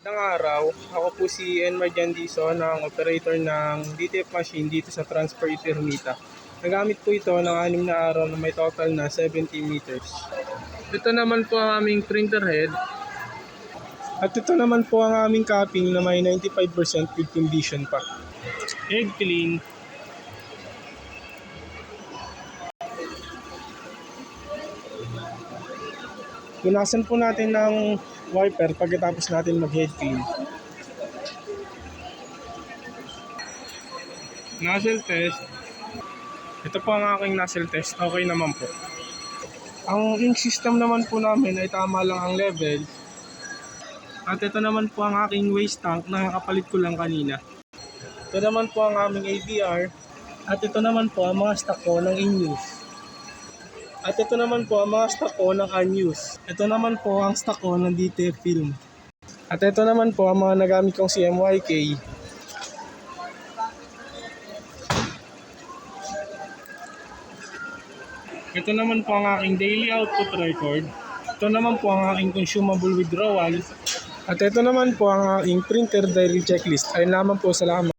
Ng araw, ako po si Enmar Dison, ang operator ng DTF machine dito sa Transfer Eternita. Nagamit po ito ng 6 na araw na may total na 70 meters. Ito naman po ang aming printer head. At ito naman po ang aming capping na may 95% good condition pa. Head clean. Punasan po natin ng wiper pagkatapos natin mag-head clean. Nozzle test. Ito po ang aking nozzle test. Okay naman po. Ang ink system naman po namin ay tama lang ang level. At ito naman po ang aking waste tank na nakapalit ko lang kanina. Ito naman po ang aming ABR. At ito naman po ang mga stock ko ng in-use. At ito naman po ang mga stock ko ng unused. Ito naman po ang stock ko ng DTF film. At ito naman po ang mga nagamit kong CMYK. Ito naman po ang aking daily output record. Ito naman po ang aking consumable withdrawal. At ito naman po ang aking printer diary checklist. Ayun lamang po, salamat.